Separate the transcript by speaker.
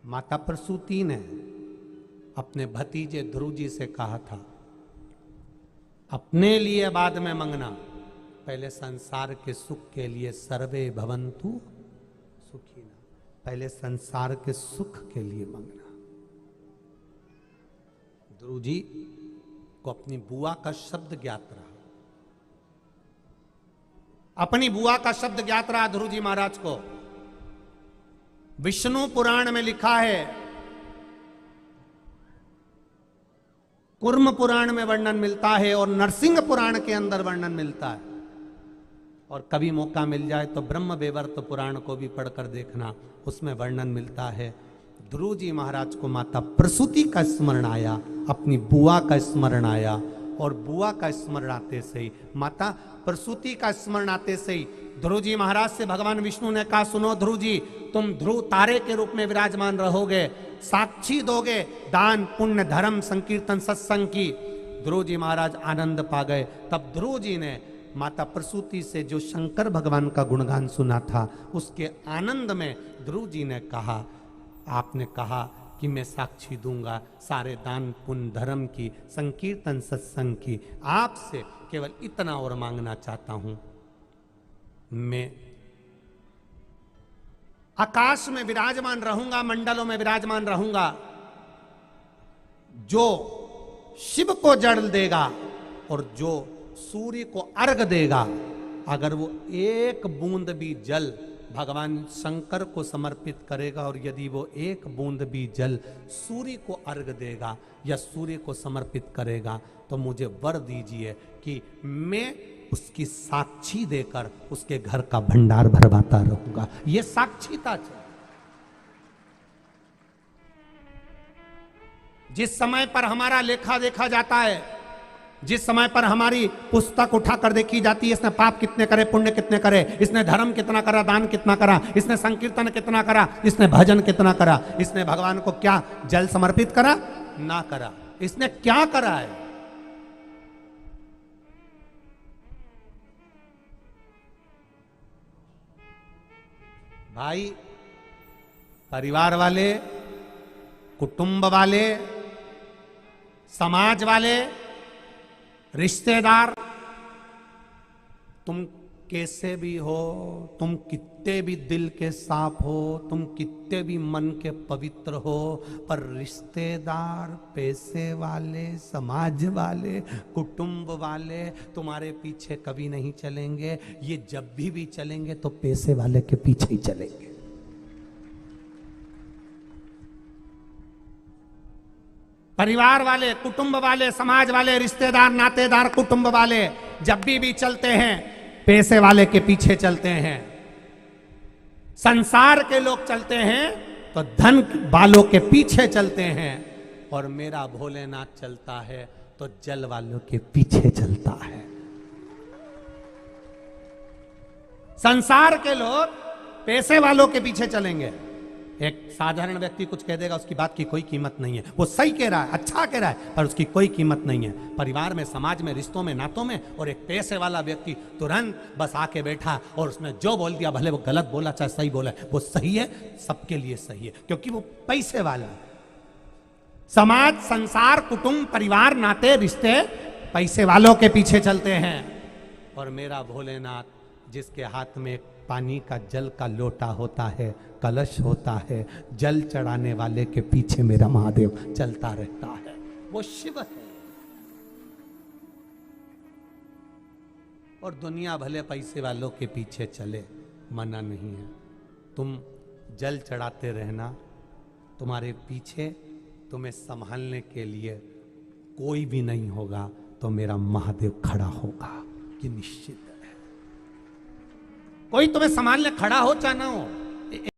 Speaker 1: माता प्रसूति ने अपने भतीजे ध्रुव जी से कहा था, अपने लिए बाद में मांगना, पहले संसार के सुख के लिए सर्वे भवन्तु सुखिना, पहले संसार के सुख के लिए मांगना। ध्रुव जी को अपनी बुआ का शब्द ज्ञात रहा, अपनी बुआ का शब्द ज्ञात रहा ध्रुव जी महाराज को। विष्णु पुराण में लिखा है, कुर्म पुराण में वर्णन मिलता है और नरसिंह पुराण के अंदर वर्णन मिलता है, और कभी मौका मिल जाए तो ब्रह्म वेवर्त पुराण को भी पढ़कर देखना, उसमें वर्णन मिलता है। ध्रुव जी महाराज को माता प्रसूति का स्मरण आया, अपनी बुआ का स्मरण आया, और बुआ का स्मरण आते से ही, माता प्रसूति का स्मरण आते से ही ध्रुव जी महाराज से भगवान विष्णु ने कहा, सुनो ध्रुव जी, तुम ध्रुव तारे के रूप में विराजमान रहोगे, साक्षी दोगे दान पुण्य धर्म संकीर्तन सत्संग की। ध्रुव जी महाराज आनंद पा गए। तब ध्रुव जी ने माता प्रसूति से जो शंकर भगवान का गुणगान सुना था, उसके आनंद में ध्रुव जी ने कहा, आपने कहा कि मैं साक्षी दूंगा सारे दान पुण्य धर्म की संकीर्तन सत्संग की, आपसे केवल इतना और मांगना चाहता हूं, मैं आकाश में विराजमान रहूंगा, मंडलों में विराजमान रहूंगा, जो शिव को जल देगा और जो सूर्य को अर्घ देगा, अगर वो एक बूंद भी जल भगवान शंकर को समर्पित करेगा, और यदि वो एक बूंद भी जल सूर्य को अर्घ देगा या सूर्य को समर्पित करेगा, तो मुझे वर दीजिए कि मैं उसकी साक्षी देकर उसके घर का भंडार भरवाता रहूंगा। ये साक्षीता चाहिए। जिस समय पर हमारा लेखा देखा जाता है, जिस समय पर हमारी पुस्तक उठाकर देखी जाती है, इसने पाप कितने करे, पुण्य कितने करे, इसने धर्म कितना करा, दान कितना करा, इसने संकीर्तन कितना करा, इसने भजन कितना करा, इसने भगवान को क्या जल समर्पित करा ना करा, इसने क्या करा है। भाई, परिवार वाले, कुटुंब वाले, समाज वाले, रिश्तेदार, तुम कैसे भी हो, तुम कितने भी दिल के साफ हो, तुम कितने भी मन के पवित्र हो, पर रिश्तेदार, पैसे वाले, समाज वाले, कुटुंब वाले तुम्हारे पीछे कभी नहीं चलेंगे। ये जब भी चलेंगे तो पैसे वाले के पीछे ही चलेंगे। परिवार वाले, कुटुंब वाले, समाज वाले, रिश्तेदार, नातेदार, कुटुंब वाले जब भी चलते हैं, पैसे वाले के पीछे चलते हैं। संसार के लोग चलते हैं तो धन वालों के पीछे चलते हैं, और मेरा भोलेनाथ चलता है तो जल वालों के पीछे चलता है। संसार के लोग पैसे वालों के पीछे चलेंगे। एक साधारण व्यक्ति कुछ कह देगा, उसकी बात की कोई कीमत नहीं है, वो सही कह रहा है, अच्छा कह रहा है, पर उसकी कोई कीमत नहीं है। परिवार में, समाज में, रिश्तों में, नातों में, और एक पैसे वाला व्यक्ति तुरंत बस आके बैठा और उसने जो बोल दिया, भले वो गलत बोला चाहे सही बोला, वो सही है, सबके लिए सही है, क्योंकि वो पैसे वाला है। समाज, संसार, कुटुंब, परिवार, नाते, रिश्ते पैसे वालों के पीछे चलते हैं, और मेरा भोलेनाथ जिसके हाथ में पानी का जल का लोटा होता है, कलश होता है, जल चढ़ाने वाले के पीछे मेरा महादेव चलता रहता है, वो शिव है। और दुनिया भले पैसे वालों के पीछे चले, मना नहीं है, तुम जल चढ़ाते रहना, तुम्हारे पीछे तुम्हें संभालने के लिए कोई भी नहीं होगा, तो मेरा महादेव खड़ा होगा, कि निश्चित है। कोई तुम्हें संभालने खड़ा हो चाहे ना हो,